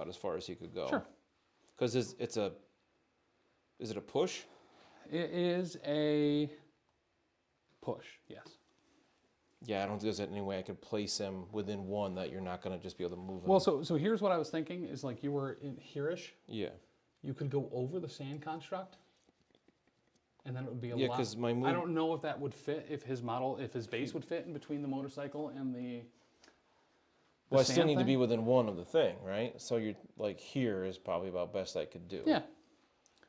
about as far as he could go. Sure. Because is it a push? It is a push, yes. Yeah, I don't think there's any way I could place him within 1 that you're not going to just be able to move him. Well, so here's what I was thinking is like you were in here-ish. Yeah. You could go over the sand construct, and then it would be a Yeah, lot. because my move... I don't know if that would fit, if his base would fit in between the motorcycle and the Well, I still sand need to thing. be within 1 of the thing, right? So you're like here is probably about best I could do. Yeah.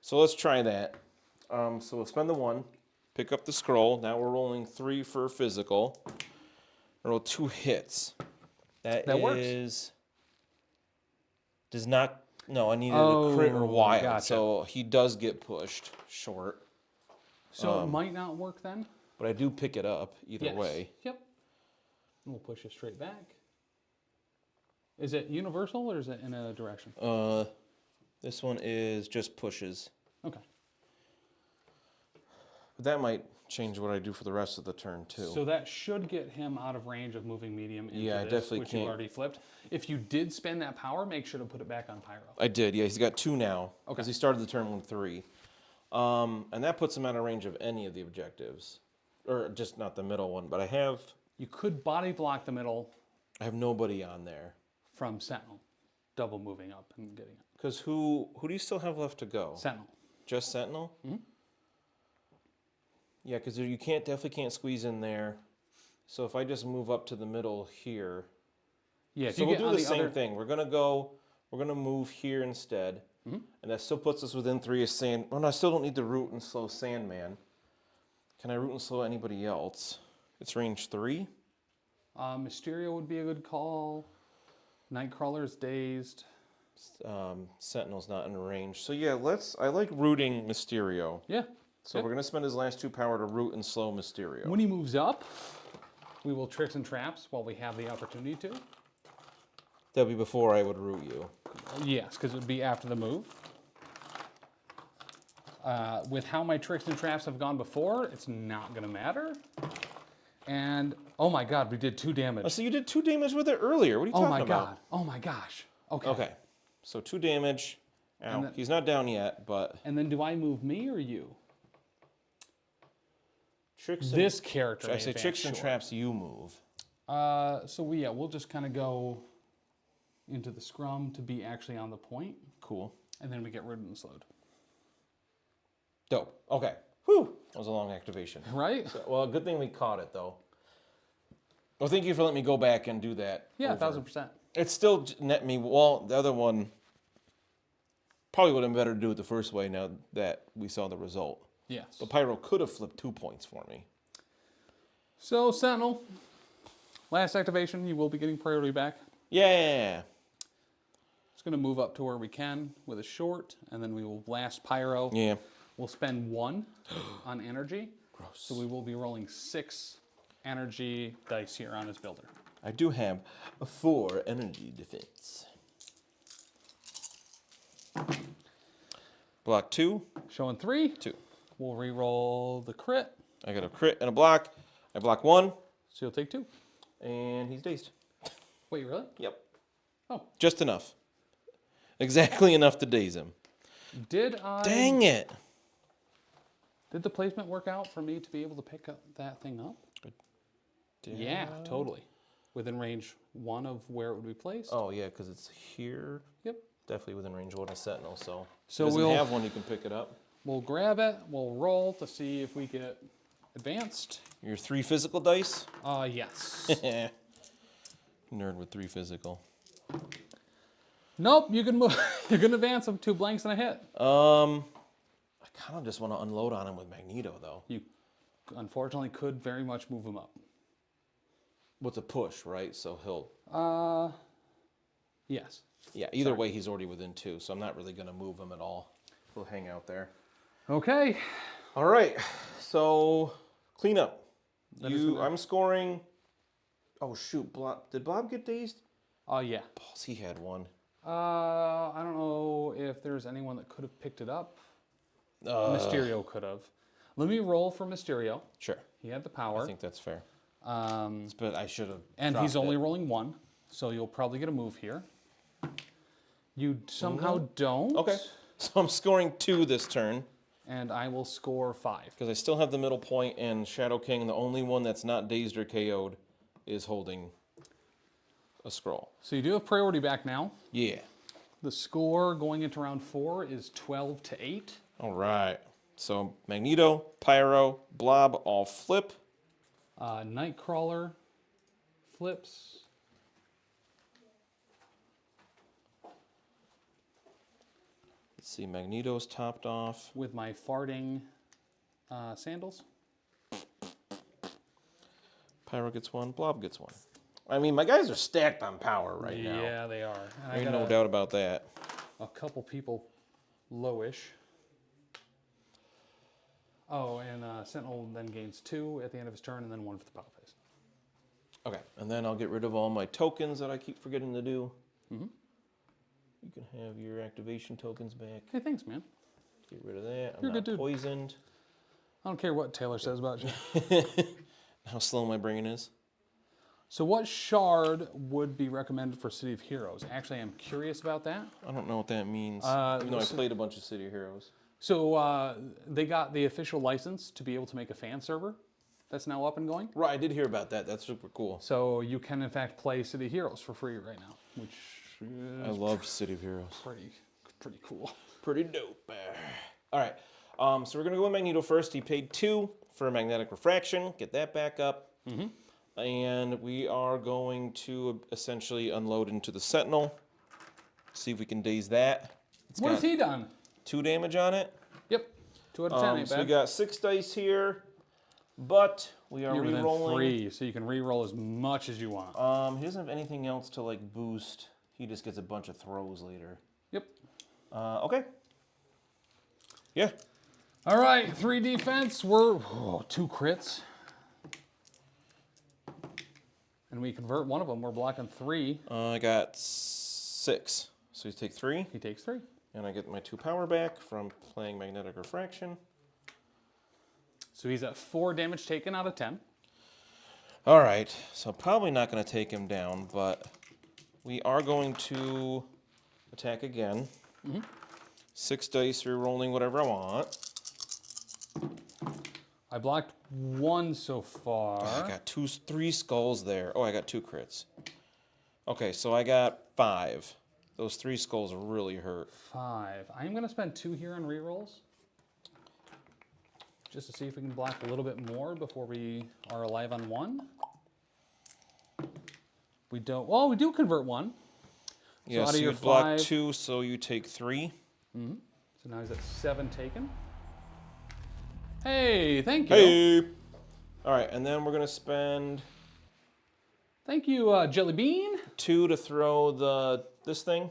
So let's try that. So we'll spend the 1, pick up the scroll. Now we're rolling 3 for physical. Roll 2 hits. That works. Does not... No, I needed a crit or wild. Gotcha. So he does get pushed short. So it might not work then? But I do pick it up either way. Yep. And we'll push it straight back. Is it universal or is it in a direction? This one is just pushes. Okay. But that might change what I do for the rest of the turn too. So that should get him out of range of moving medium into I this, definitely which can't. you already flipped. If you did spend that power, make sure to put it back on Pyro. I did, yeah. He's got 2 now. Okay. Because he started the turn with 3. And that puts him out of range of any of the objectives. Or just not the middle one, but I have You could body block the middle nobody on there. from Sentinel, double moving up and getting it. Because who do you still have left to go? Sentinel. Just Sentinel? Mm-hmm. Yeah, because you definitely can't squeeze in there. So if I just move up to the middle here. Yeah, if So you we'll get do on the same other... thing. We're gonna move here instead. Mm-hmm. And that still puts us within 3 of sand. Oh no, I still don't need to root and slow Sandman. Can I root and slow anybody else? It's range 3. Mysterio would be a good call. Nightcrawler's dazed. Sentinel's not in range. So yeah, I like rooting Mysterio. Yeah. So Yep. we're gonna spend his last 2 power to root and slow Mysterio. When he moves up, we will tricks and traps while we have the opportunity to. That'll be before I would root you. Yes, because it would be after the move. With how my tricks and traps have gone before, it's not going to matter. And, oh my god, we did 2 damage. Oh, so you did 2 damage with it earlier. What are you talking about? God. Oh my gosh. Okay. Okay. So 2 damage. Ow. He's not down yet, but... And then do I move me or you? Tricks This character. I say tricks and traps, you move. So we'll just kind of go into the scrum to be actually on the point. Cool. And then we get rid and slowed. Dope. Okay. Whew. That was a long activation. Right? So, well, good thing we caught it, though. Well, thank you for letting me go back and do that. Yeah, over. 1000%. It still net me... Well, the other one probably would have been better to do it the first way now that we saw the result. Yes. But Pyro could have flipped 2 points for me. So, Sentinel, last activation, you will be getting priority back. Yeah. Just going to move up to where we can with a short, and then we will blast Pyro. Yeah. We'll spend 1 on energy. Gross. So we will be rolling 6 energy dice here on his builder. I do have a 4 energy defense. Block 2. Showing 3. 2. We'll re-roll the crit. I got a crit and a block. I block 1. So you'll take 2. And he's dazed. Wait, really? Yep. Oh. Just enough. Exactly enough to daze him. Did I... Dang it. Did the placement work out for me to be able to pick up that thing up? Yeah, totally. Within range 1 of where it would be placed. Oh, yeah, because it's here. Yep. Definitely within range 1 of Sentinel, so... So doesn't we'll have one, you can pick it up. We'll grab it. We'll roll to see if we get advanced. Your 3 physical dice? Yes. Nerd with 3 physical. Nope, you can move. You can advance them 2 blanks and a hit. I kind of just want to unload on him with Magneto, though. You, unfortunately, could very much move him up. With a push, right? So he'll... Yes. Yeah, either way, he's already within 2, so I'm not really going to move him at all. He'll hang out there. Okay. All right, so clean up. I'm scoring... Oh, shoot. Did Blob get dazed? Yeah. Balls, he had 1. I don't know if there's anyone that could have picked it up. Mysterio could have. Let me roll for Mysterio. Sure. He had the power. I think that's fair. But I should have. And he's only rolling 1, so you'll probably get a move here. You somehow don't. Okay. So I'm scoring 2 this turn. And I will score 5. Because I still have the middle point, and Shadow King, the only one that's not dazed or KO'd, is holding a scroll. So you do have priority back now. Yeah. The score going into round 4 is 12-8. All right. So Magneto, Pyro, Blob all flip. Nightcrawler flips. Let's see, Magneto's topped off. With my farting sandals. Pyro gets 1, Blob gets 1. I mean, my guys are stacked on power right now. Yeah, they are. And Ain't I got no doubt about that. a couple people lowish. Oh, and Sentinel then gains 2 at the end of his turn, and then 1 for the power phase. Okay, and then I'll get rid of all my tokens that I keep forgetting to do. Mm-hmm. You can have your activation tokens back. Hey, thanks, man. Get rid of that. You're I'm a not good dude. poisoned. I don't care what Taylor says about you. How slow my brain is. So what shard would be recommended for City of Heroes? Actually, I'm curious about that. I don't know what that means. Even though I played a bunch of City Heroes. So they got the official license to be able to make a fan server that's now up and going. Right, I did hear about that. That's super cool. So you can, in fact, play City of Heroes for free right now, which I is love City of Heroes. pretty cool. Pretty dope. All right, so we're going to go with Magneto first. He paid 2 for a magnetic refraction. Get that back up. Mm-hmm. And we are going to essentially unload into the Sentinel. See if we can daze that. What has he done? 2 damage on it. Yep, 2 out of 10 ain't So bad. we got 6 dice here, but we are You're within re-rolling. 3, so you can re-roll as much as you want. He doesn't have anything else to like boost. He just gets a bunch of throws later. Yep. Okay. Yeah. All right, 3 defense. We're 2 crits. And we convert one of them. We're blocking 3. I got 6. So you take 3, He takes 3. and I get my 2 power back from playing magnetic refraction. So he's at 4 damage taken out of 10. All right, so probably not going to take him down, but we are going to attack again. 6 dice, re-rolling whatever I want. I blocked 1 so far. I got 3 skulls there. Oh, I got 2 crits. Okay, so I got 5. Those 3 skulls really hurt. 5. I'm going to spend 2 here on rerolls. Just to see if we can block a little bit more before we are alive on 1. We don't. Well, we do convert 1. Yeah, out so of you your block 5 2, so you take 3. So now he's at 7 taken. Hey, thank you. Hey! All right, and then we're going to spend Thank you, Jelly Bean. 2 to throw this thing.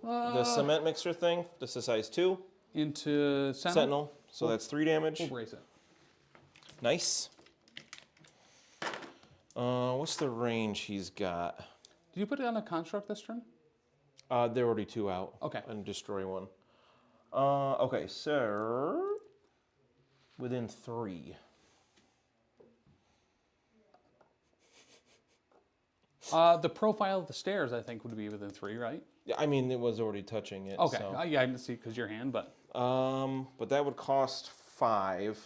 The cement mixer thing. This is size 2. Into Sentinel. Sentinel. So that's 3 damage. We'll brace it. Nice. What's the range he's got? Did you put it on a construct this turn? There are already 2 out. Okay. And destroy 1. Okay, so within 3. The profile of the stairs, I think, would be within 3, right? Yeah, I mean, it was already touching it. Okay. So. Yeah, I didn't see because your hand, but But that would cost 5,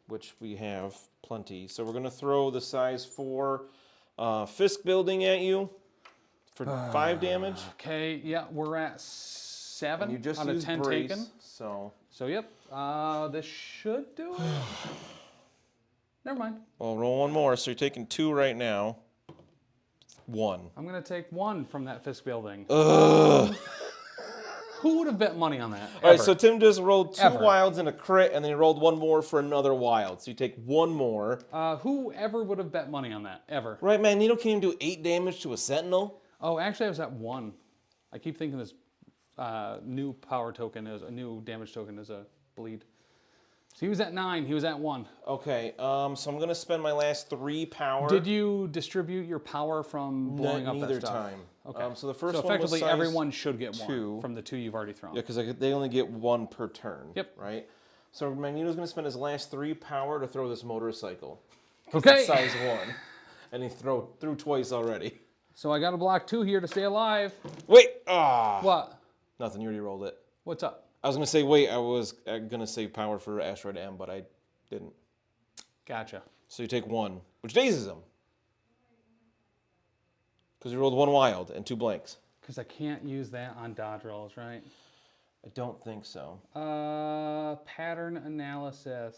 which we have plenty. So we're going to throw the size 4 Fisk building at you for 5 damage. okay. Yeah, we're at 7 And you just out of used 10 brace, taken. so So yep, this should do it. Never mind. well, roll 1 more. So you're taking 2 right now. 1. I'm gonna take 1 from that Fisk building. Ugh. Who would have bet money on that? All right, Ever? so Tim just rolled 2 Ever. wilds and a crit, and then he rolled 1 more for another wild. So you take 1 more. Whoever would have bet money on that? Ever? Right, Magneto can do 8 damage to a Sentinel. Oh, actually, I was at 1. I keep thinking this new power token is a new damage token is a bleed. So he was at 9. He was at 1. Okay, so I'm gonna spend my last 3 power. Did you distribute your power from blowing up neither that stuff? time. Okay. So the first So one was effectively, size everyone should get 2. 1 from the 2 you've already thrown. Yeah, because they only get 1 per turn. Yep. Right. So Magneto's gonna spend his last 3 power to throw this motorcycle. Okay. It's size 1, and he threw twice already. So I got to block 2 here to stay alive. Wait! Ah! What? Nothing, you already rolled it. What's up? I was going to say, wait, I was going to save power for Asteroid M, but I didn't. Gotcha. So you take 1, which dazes him. Because you rolled 1 wild and 2 blanks. Because I can't use that on dodge rolls, right? I don't think so. Pattern analysis.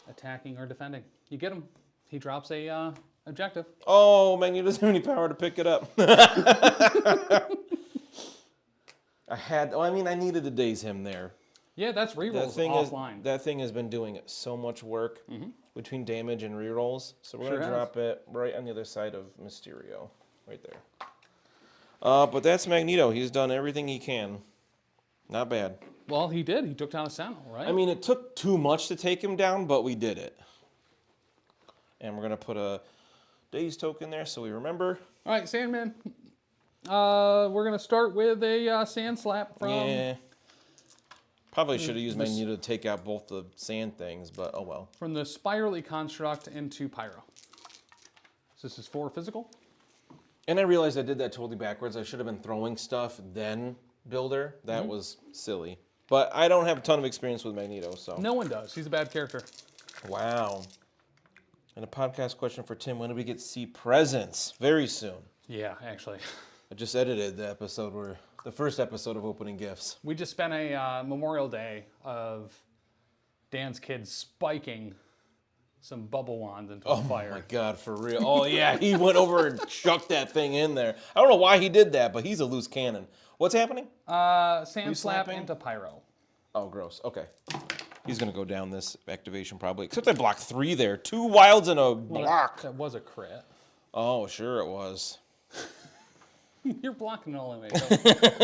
Attacking or defending. You get him. He drops a objective. Oh, man, you doesn't have any power to pick it up. I needed to daze him there. Yeah, that's rerolls offline. That thing has been doing so much work between damage and rerolls. So we're going to drop it right on the other side of Mysterio. Right there. But that's Magneto. He's done everything he can. Not bad. Well, he did. He took down a Sentinel, right? I mean, it took too much to take him down, but we did it. And we're going to put a daze token there so we remember. All right, Sandman. We're going to start with a Sand Slap from... Yeah. Probably should have used Magneto to take out both the sand things, but oh well. From the Spirally Construct into Pyro. So this is 4 physical. And I realized I did that totally backwards. I should have been throwing stuff, then Builder. That was silly. But I don't have a ton of experience with Magneto, so. No one does. He's a bad character. Wow. And a podcast question for Tim. When do we get to see presents? Very soon. Yeah, actually. I just edited the first episode of Opening Gifts. We just spent a Memorial Day of Dan's kids spiking some bubble wands into a fire. Oh my God, for real. Oh yeah, he went over and chucked that thing in there. I don't know why he did that, but he's a loose cannon. What's happening? Sand Slap slapping? into Pyro. Oh, gross. Okay. He's going to go down this activation probably. Except I blocked 3 there. 2 wilds and a block. That was a crit. Oh, sure it was. You're blocking it all anyway. So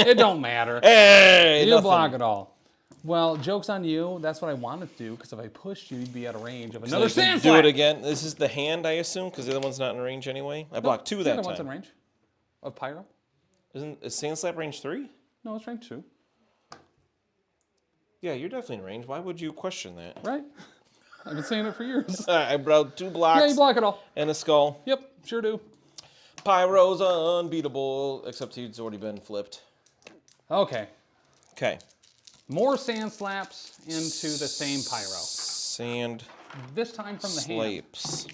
it don't matter. Hey, You nothing. block it all. Well, joke's on you. That's what I wanted to do, because if I pushed you, you'd be out of range of another So you can Sand do Slap. it again. This is the hand, I assume, because the other one's not in range anyway. I blocked 2 The that other time. one's in range of Pyro. Is Sand Slap range 3? No, it's range 2. Yeah, you're definitely in range. Why would you question that? Right? I've been saying it for years. I brought 2 blocks Yeah, you block it all. and a skull. Yep, sure do. Pyro's unbeatable, except he's already been flipped. Okay. Okay. More Sand Slaps into the same Pyro. Sand This time from the hand. slapes.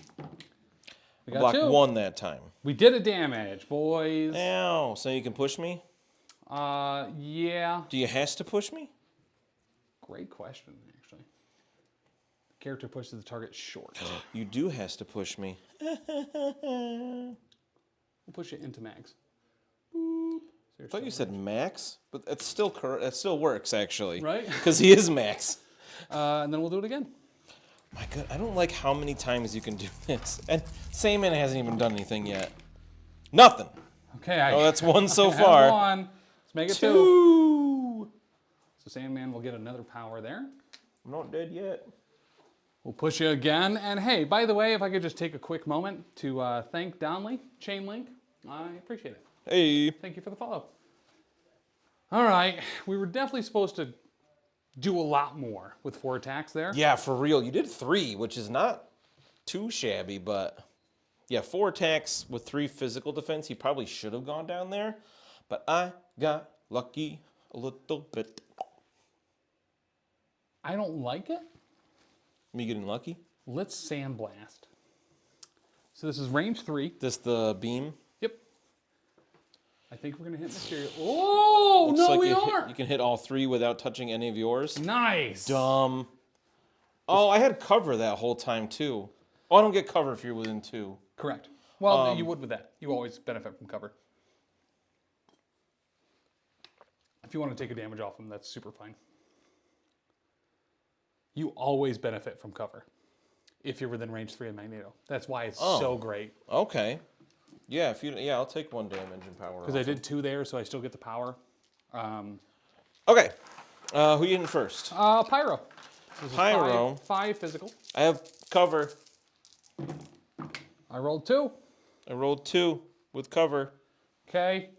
We got Block 2. 1 that time. We did a damage, boys. Ow. So you can push me? Yeah. Do you has to push me? Great question, actually. The character pushes the target short. You do has to push me. We'll push it into mags. I thought you said max, but that's still correct. That still works actually. Right? Because he is max. And then we'll do it again. My God, I don't like how many times you can do this. And Sandman hasn't even done anything yet. Nothing. Okay. Oh, that's 1 so I have far. 1. Let's make it 2. 2. So Sandman will get another power there. I'm not dead yet. We'll push you again. And hey, by the way, if I could just take a quick moment to thank Donley, Chainlink, I appreciate it. Hey. Thank you for the follow. All right, we were definitely supposed to do a lot more with 4 attacks there. Yeah, for real. You did 3, which is not too shabby, but yeah, 4 attacks with 3 physical defense. He probably should have gone down there, but I got lucky a little bit. I don't like it. Me getting lucky? Let's Sandblast. So this is range 3. This the beam? Yep. I think we're gonna hit Mysterio. Oh, Looks no, like we you are. you can hit all 3 without touching any of yours. Nice. Dumb. Oh, I had cover that whole time too. Oh, I don't get cover if you're within 2. Correct. Well, you would with that. You always benefit from cover. If you want to take a damage off him, that's super fine. You always benefit from cover if you're within range 3 of Magneto. That's why it's so great. Okay. Yeah, I'll take 1 damage and power. Because I did 2 there, so I still get the power. Okay. Who you hitting first? Pyro. This is Pyro. 5 physical. I have cover. I rolled 2. I rolled 2 with cover. Okay.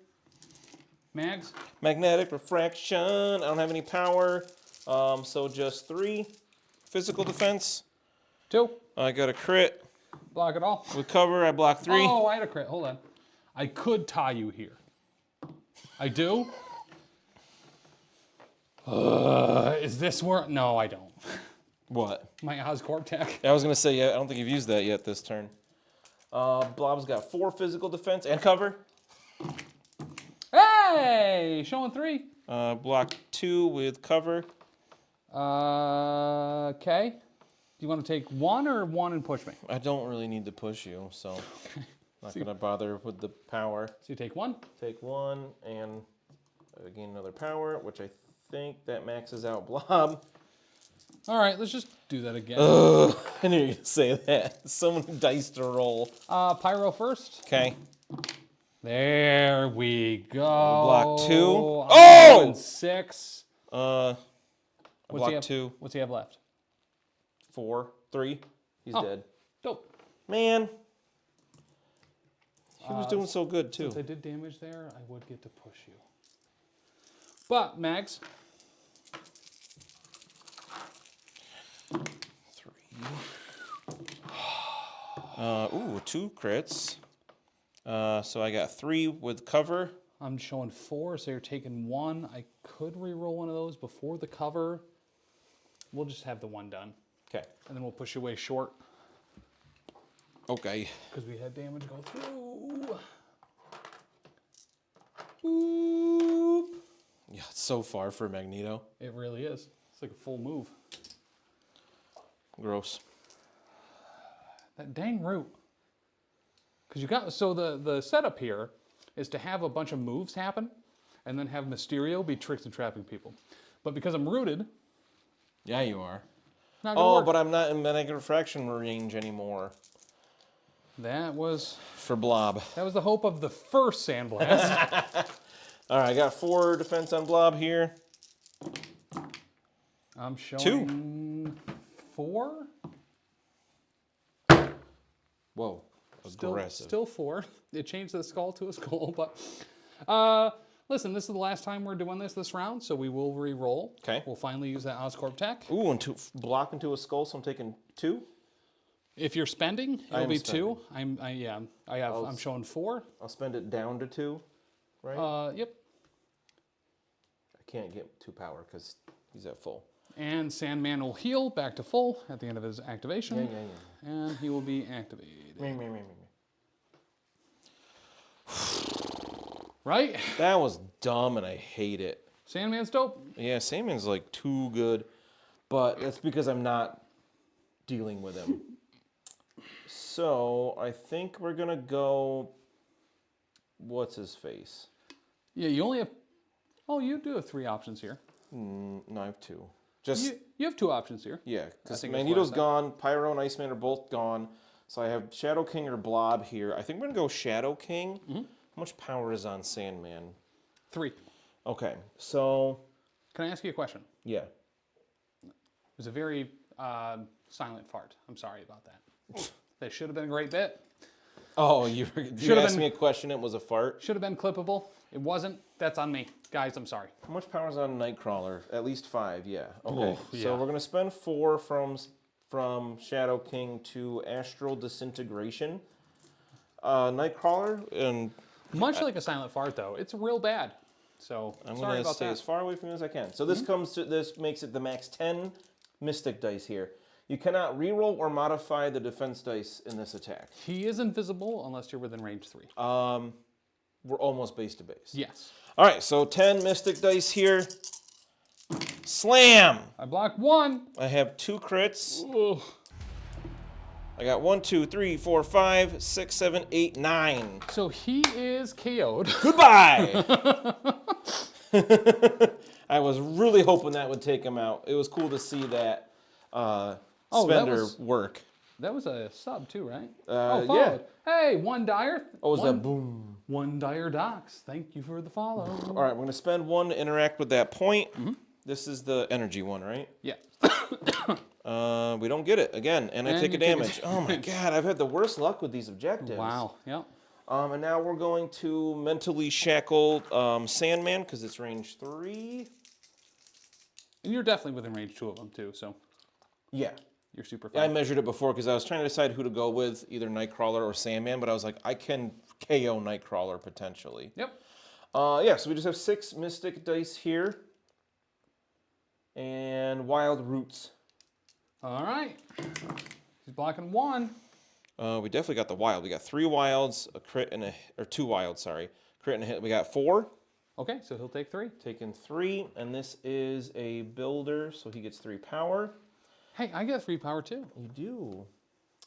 Mags. Magnetic refraction. I don't have any power. So just 3 physical defense. 2. I got a crit. Block it all. With cover, I block 3. Oh, I had a crit. Hold on. I could tie you here. I do? Is this where? No, I don't. What? My Oscorp tech. I was going to say, yeah, I don't think you've used that yet this turn. Blob's got 4 physical defense and cover. Hey! Showing 3. Block 2 with cover. Okay. Do you want to take 1 or 1 and push me? I don't really need to push you, so Okay. not going to bother with the power. So you take 1. Take 1 and gain another power, which I think that maxes out Blob. All right, let's just do that again. Ugh, I knew you were going to say that. So many dice to roll. Pyro first. Okay. There we go. Block 2. I'm doing 6. Block 2. What's he have left? 4. 3. He's dead. Dope. Man. He was doing so good, too. Since I did damage there, I would get to push you. But, Mags. 3. Ooh, 2 crits. So I got 3 with cover. I'm showing 4, so you're taking 1. I could re-roll one of those before the cover. We'll just have the 1 done. Okay. And then we'll push you away short. Okay. Because we had damage go through. Boop. Yeah, it's so far for Magneto. It really is. It's like a full move. Gross. That dang root. Because you got, so the setup here is to have a bunch of moves happen and then have Mysterio be tricks and trapping people. But because I'm rooted, Yeah, you are. not gonna work. But I'm not in negative fraction range anymore That was for Blob. the hope of the first Sandblast. All right, I got 4 defense on Blob here. I'm showing 4. Whoa, aggressive. Still 4. It changed the skull to a skull, but listen, this is the last time we're doing this round, so we will re-roll. Okay. We'll finally use that Oscorp tech. Ooh, and block into a skull, so I'm taking 2. If you're spending, it'll am be spending. 2. I'm showing 4. I'll spend it down to 2, right? Yep. I can't get 2 power because he's at full. And Sandman will heal back to full at the end of his activation. Yeah. And he will be activated. Me. Right? That was dumb and I hate it. Sandman's dope. Yeah, Sandman's like too good, but that's because I'm not dealing with him. So I think we're gonna go. What's his face? Yeah, you only have. Oh, you do have 3 options here. No, I have 2. Just You have 2 options here. yeah, because think it's Magneto's what I said. gone. Pyro and Iceman are both gone. So I have Shadow King or Blob here. I think we're gonna go Shadow King. How much power is on Sandman? 3. Okay, so Can I ask you a question? yeah. It was a very silent fart. I'm sorry about that. That should have been a great bit. Oh, you Should've asked been- me a question. It was a fart. Should have been clippable. It wasn't. That's on me. Guys, I'm sorry. How much power is on Nightcrawler? At least 5, yeah. Okay, Oh, so yeah. we're gonna spend 4 from Shadow King to Astral Disintegration. Nightcrawler, and Much like a silent fart, though, it's real bad. So I'm sorry gonna about stay that. as far away from you as I can. So this this makes it the max 10 Mystic dice here. You cannot reroll or modify the defense dice in this attack. He is invisible unless you're within range 3. We're almost base to base. Yes. All right, so 10 Mystic dice here. Slam! I blocked 1. I have 2 crits. Ugh. I got 1, 2, 3, 4, 5, 6, 7, 8, 9. So he is KO'd. Goodbye! I was really hoping that would take him out. It was cool to see that spender work. That was a sub too, right? Yeah. followed. Hey, 1 dire. Oh, was that boom? 1 dire docs. Thank you for the follow. All right, we're going to spend 1 to interact with that point. This is the energy one, right? Yeah. We don't get it again, and I And take a you take a damage. Oh my god, I've had the worst luck with these objectives. Wow. Yep. And now we're going to mentally shackle Sandman because it's range 3. And you're definitely within range 2 of them too. So Yeah. You're super Yeah, I fine. measured it before because I was trying to decide who to go with, either Nightcrawler or Sandman, but I was like, I can KO Nightcrawler potentially. Yep. Yeah, so we just have 6 Mystic dice here. And Wild Roots. All right. He's blocking 1. We definitely got the Wild. We got 3 Wilds, a crit and or 2 Wilds, sorry. Crit and a hit. We got 4. Okay, so he'll take 3. Taking 3, and this is a Builder, so he gets 3 power. Hey, I get 3 power too. You do.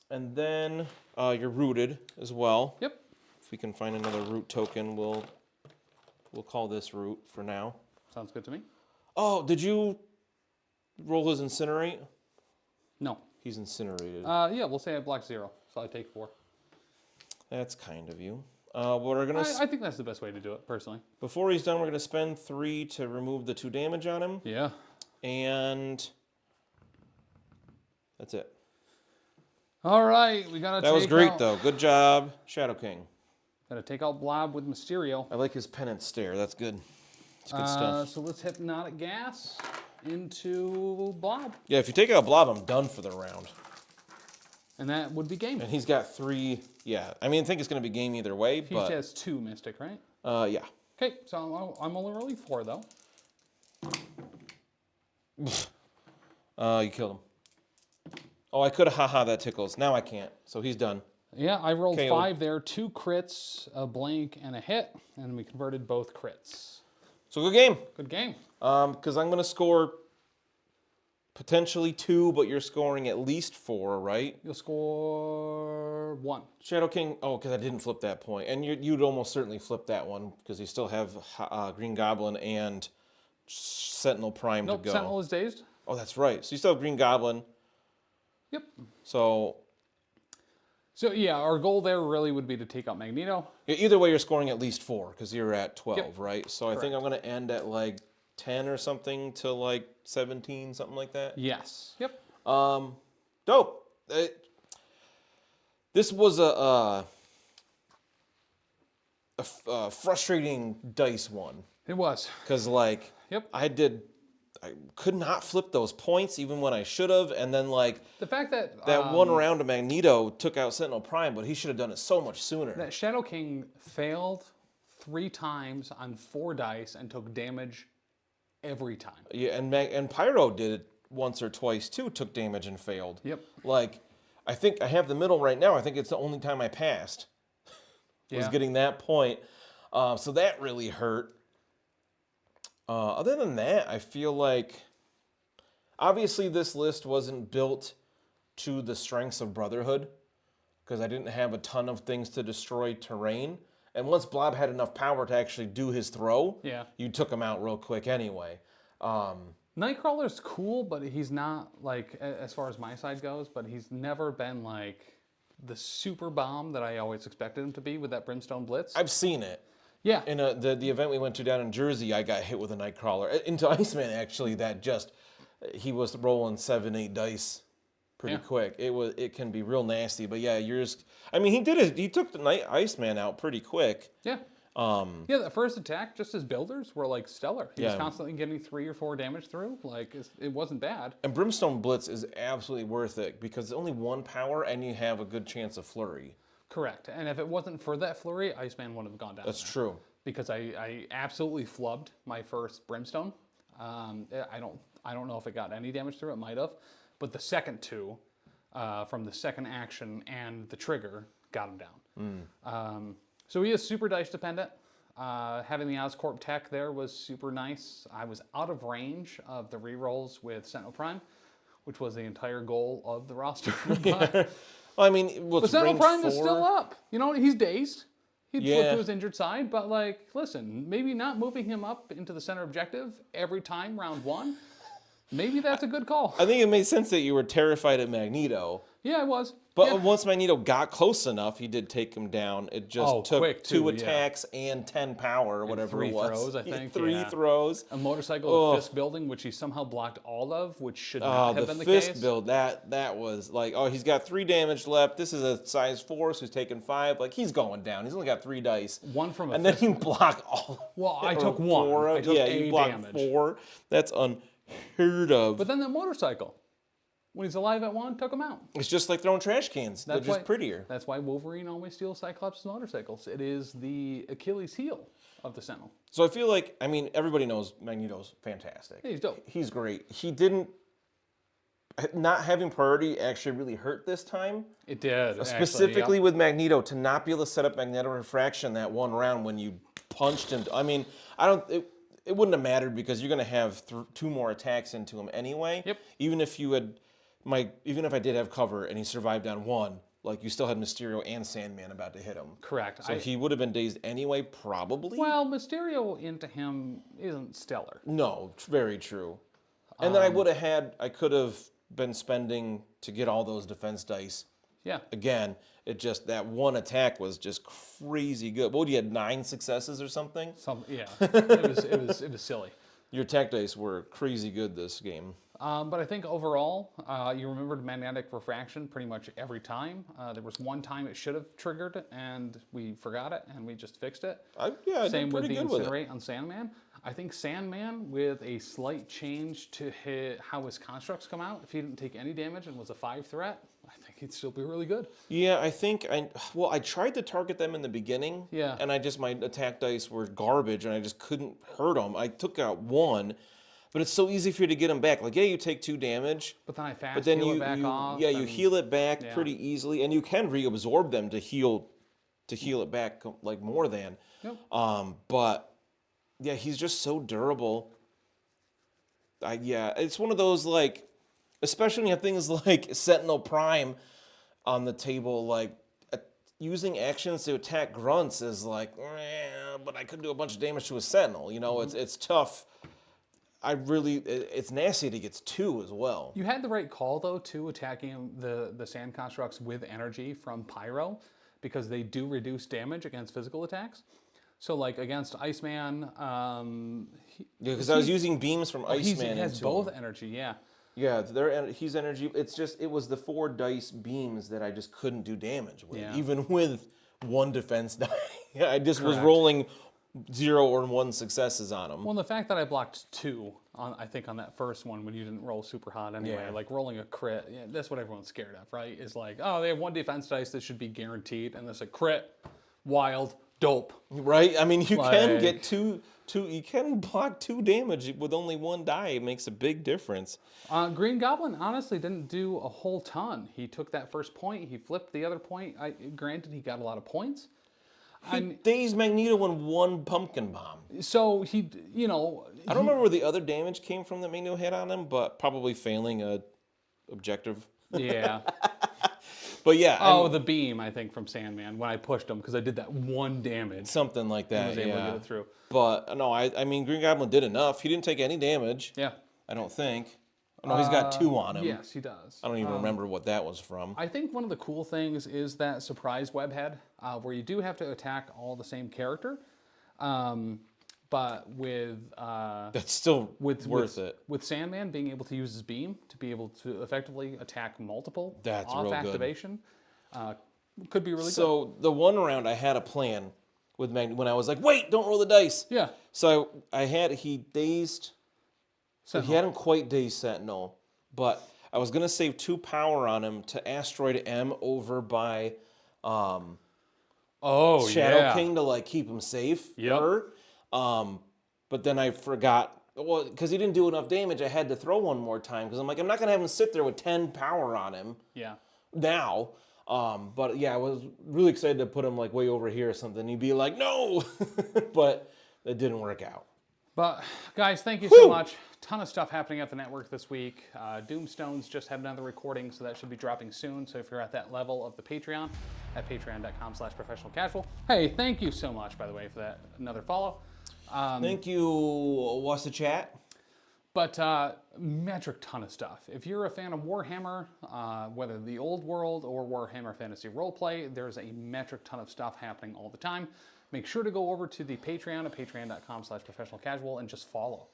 And then you're rooted as well. Yep. If we can find another root token, we'll call this root for now. Sounds good to me. Oh, did you roll his Incinerate? No. He's incinerated. Yeah, we'll say I block 0, so I take 4. That's kind of you. We're gonna. I think that's the best way to do it, personally. Before he's done, we're gonna spend 3 to remove the 2 damage on him, Yeah. and that's it. All right, we gotta. That was great, though. Good job, Shadow King. Gotta take out Blob with Mysterio. I like his penance stare. That's good. It's good stuff. So let's Hypnotic Gas into Blob, Yeah, if you take out Blob, I'm done for the round. and that would be game. And he's got 3. Yeah, I mean, I think it's gonna be game either way, He but has 2 Mystic, right? yeah. Okay, so I'm only rolling 4 though. You killed him. Oh, I could have. Haha, that tickles. Now I can't. So he's done. Yeah, I rolled KO'd. 5 there, 2 crits, a blank, and a hit, and we converted both crits. So good game. Good game. Because I'm gonna score potentially 2, but you're scoring at least 4, right? You'll score 1. Shadow King. Oh, because I didn't flip that point, and you'd almost certainly flip that one because you still have Green Goblin and Sentinel Prime Nope, to go. Sentinel is dazed. Oh, that's right. So you still have Green Goblin. Yep. So So yeah, our goal there really would be to take out Magneto. either way, you're scoring at least 4 because you're at 12, Yep. right? So I think I'm going to end at like 10 or something to like 17, something like that. Yes. Yep. Dope. This was a frustrating dice one It was. because like Yep. I could not flip those points even when I should have, and then like The fact that that one round of Magneto took out Sentinel Prime, but he should have done it so much sooner. that Shadow King failed 3 times on 4 dice and took damage every time. Yeah, and Pyro did it once or twice too, took damage and failed. Yep. Like, I think I have the middle right now. I think it's the only time I passed was Yeah. getting that point. So that really hurt. Other than that, I feel like obviously this list wasn't built to the strengths of Brotherhood because I didn't have a ton of things to destroy terrain. And once Blob had enough power to actually do his throw, Yeah. you took him out real quick anyway. Nightcrawler's cool, but he's not like as far as my side goes, but he's never been like the super bomb that I always expected him to be with that Brimstone Blitz. I've seen it. Yeah. In the event we went to down in Jersey, I got hit with a Nightcrawler. Into Iceman, actually, that just, he was rolling 7, 8 dice pretty Yeah. quick. It can be real nasty, but yeah, yours, I mean, he took the Iceman out pretty quick. Yeah. Yeah, that first attack, just his builders were like stellar. He was Yeah. constantly getting 3 or 4 damage through. Like it wasn't bad. And Brimstone Blitz is absolutely worth it because it's only 1 power and you have a good chance of flurry. Correct. And if it wasn't for that flurry, Iceman wouldn't have gone down. That's there. true. Because I absolutely flubbed my first Brimstone. I don't know if it got any damage through. It might have, but the second 2 from the second action and the trigger got him down. So he is super dice dependent. Having the Oscorp tech there was super nice. I was out of range of the rerolls with Sentinel Prime, which was the entire goal of the roster. Well, I mean, But Sentinel Prime is still up. You know, he's dazed. He'd flip Yeah. to his injured side, but like, listen, maybe not moving him up into the center objective every time round 1. Maybe that's a good call. I think it made sense that you were terrified of Magneto. Yeah, I was. But Yeah. once Magneto got close enough, he did take him down. It just took quick, 2 too, yeah. attacks and 10 power or whatever 3 it was. throws, I Yeah, think, 3 yeah. throws. A motorcycle, a fist building, which he somehow blocked all of, which should not have The been the fist case. build, that was like, oh, he's got 3 damage left. This is a size 4, so he's taking 5. Like, he's going down. He's only got 3 dice. 1 from a And then fist. you block all. Well, I or took 1. 4 I took yeah, a you blocked damage. 4. That's unheard of. But then the motorcycle. When he's alive at 1, took him out. It's just like throwing trash cans. They're That's just why- prettier. That's why Wolverine always steals Cyclops' motorcycles. It is the Achilles heel of the Sentinel. So I feel like, I mean, everybody knows Magneto's fantastic. Yeah, he's dope. He's great. He didn't, not having priority actually really hurt this time. It did. Specifically with Magneto, to not be able to set up magnetic refraction that one round when you punched him. I mean, it wouldn't have mattered because you're going to have 2 more attacks into him anyway. Yep. Even if I did have cover and he survived on 1, like you still had Mysterio and Sandman about to hit him. Correct. So he would have been dazed anyway, probably. Well, Mysterio into him isn't stellar. No, very true. And then I could have been spending to get all those defense dice. Yeah. Again, it just, that one attack was just crazy good. What, you had 9 successes or something? Yeah. It was silly. Your attack dice were crazy good this game. But I think overall, you remembered magnetic refraction pretty much every time. There was one time it should have triggered, and we forgot it, and we just fixed it. I Same did with pretty the good with it. Incinerate on Sandman. I think Sandman, with a slight change to how his constructs come out, if he didn't take any damage and was a 5 threat, I think he'd still be really good. Yeah, I tried to target them in the beginning. Yeah. And my attack dice were garbage, and I just couldn't hurt them. I took out 1, but it's so easy for you to get them back. Like, yeah, you take 2 damage. But then I fast But then heal you, it back off. yeah, you and- heal it back yeah. pretty easily, and you can reabsorb them to heal it back like more than. Yep. But yeah, he's just so durable. It's one of those, like, especially when you have things like Sentinel Prime on the table, like using actions to attack grunts is like, but I could do a bunch of damage to a Sentinel. You know, it's tough. It's nasty that he gets 2 as well. You had the right call, though, to attacking the sand constructs with energy from Pyro, because they do reduce damage against physical attacks. So, like, against Iceman... Because I was using beams from he Iceman has into both him. energy, yeah. Yeah, he's energy. It was the 4 dice beams that I just couldn't do damage with, Yeah. even with 1 defense die. I just was Correct. rolling 0 or 1 successes on them. Well, the fact that I blocked 2, I think, on that first one when you didn't roll super hot anyway, Yeah. like rolling a crit, that's what everyone's scared of, right? Is like, oh, they have 1 defense dice that should be guaranteed, and there's a crit, wild, dope. Right? I mean, you can Like- get two. You can block 2 damage with only 1 die. It makes a big difference. Green Goblin honestly didn't do a whole ton. He took that first point, he flipped the other point. Granted, he got a lot of points. He dazed Magneto in 1 pumpkin bomb. So he, I don't remember where the other damage came from that Magneto had on him, but probably failing a objective. yeah. But yeah, Oh, the beam, I think, from Sandman, when I pushed him, because I did that 1 damage. something like I that. was able yeah. to get it through. But no, I mean, Green Goblin did enough. He didn't take any damage. Yeah. I don't think. No, he's got 2 on him. Yes, he does. I don't even remember what that was from. I think one of the cool things is that surprise webhead, where you do have to attack all the same character, but with That's still worth it. With Sandman being able to use his beam to be able to effectively attack multiple That's off real good. activation, could be really good. So the one round I had a plan with when I was like, wait, don't roll the dice. Yeah. So he dazed. Sentinel. He hadn't quite dazed Sentinel, but I was gonna save 2 power on him to Asteroid M over by Oh, Shadow yeah. King to like keep him safe. Yep. But then I forgot. Well, because he didn't do enough damage, I had to throw 1 more time because I'm like, I'm not gonna have him sit there with 10 power on him Yeah. now. But yeah, I was really excited to put him like way over here or something. He'd be like, no, but it didn't work out. But guys, thank you so much. Ton of stuff happening at the network this week. Doomstones just had another recording, so that should be dropping soon. So if you're at that level of the Patreon, at patreon.com/professionalcasual. Hey, thank you so much, by the way, for that another follow. Thank you. What's the chat? But metric ton of stuff. If you're a fan of Warhammer, whether the old world or Warhammer Fantasy Roleplay, there's a metric ton of stuff happening all the time. Make sure to go over to the Patreon at patreon.com/professionalcasual and just follow.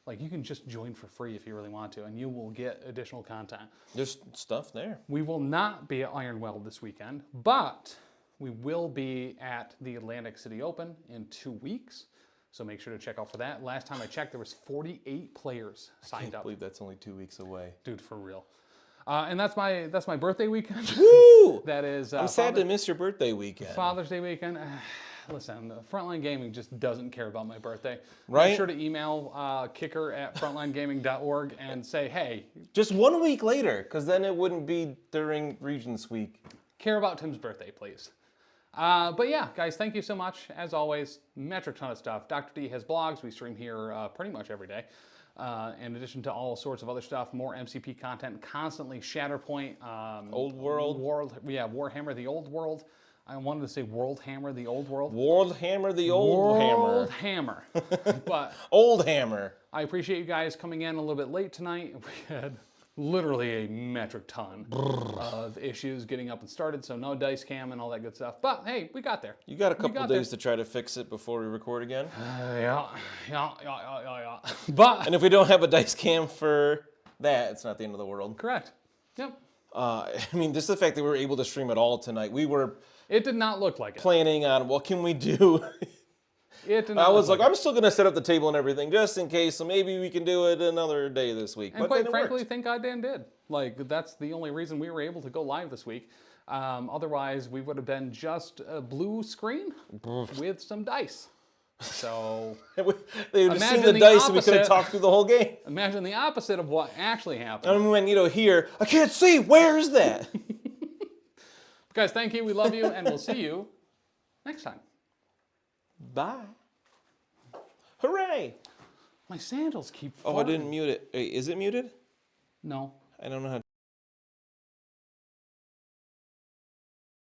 Like, you can just join for free if you really want to, and you will get additional content. There's stuff there. We will not be at Iron Weld this weekend, but we will be at the Atlantic City Open in 2 weeks. So make sure to check out for that. Last time I checked, there was 48 players signed I up. believe that's only 2 weeks away. Dude, for real. And that's my birthday weekend. Woo! That is. I'm sad to miss your birthday weekend. Father's Day weekend. Listen, Frontline Gaming just doesn't care about my birthday. Right? Make sure to email kicker@frontlinegaming.org and say, hey, Just 1 week later, because then it wouldn't be during Regents Week. care about Tim's birthday, please. But yeah, guys, thank you so much. As always, metric ton of stuff. Dr. D has blogs. We stream here pretty much every day. In addition to all sorts of other stuff, more MCP content, constantly Shatterpoint. Old World. Warhammer, the Old World. I wanted to say World Hammer, the Old World. World Hammer, the old World hammer. Hammer. But Old Hammer. I appreciate you guys coming in a little bit late tonight. We had literally a metric ton of issues getting up and started, so no dice cam and all that good stuff. But hey, we got there. You got a couple days to try to fix it before we record again. Yeah. But And if we don't have a dice cam for that, it's not the end of the world. correct. Yep. I mean, just the fact that we were able to stream it all tonight. We were It did not look like it. planning on what can we do. It did not I look was like, it. I'm still gonna set up the table and everything just in case. So maybe we can do it another day this week. And But quite then it frankly, worked. thank God Dan did. Like, that's the only reason we were able to go live this week. Otherwise, we would have been just a blue screen with some dice. So they would have seen Imagine the the dice and we could have opposite. talked through the whole game. imagine the opposite of what actually happened. And when here, I can't see. Where is that? Guys, thank you. We love you, and we'll see you next time. Bye. Hooray! My sandals keep Oh, I farting. didn't mute it. Wait, is it muted? No. I don't know how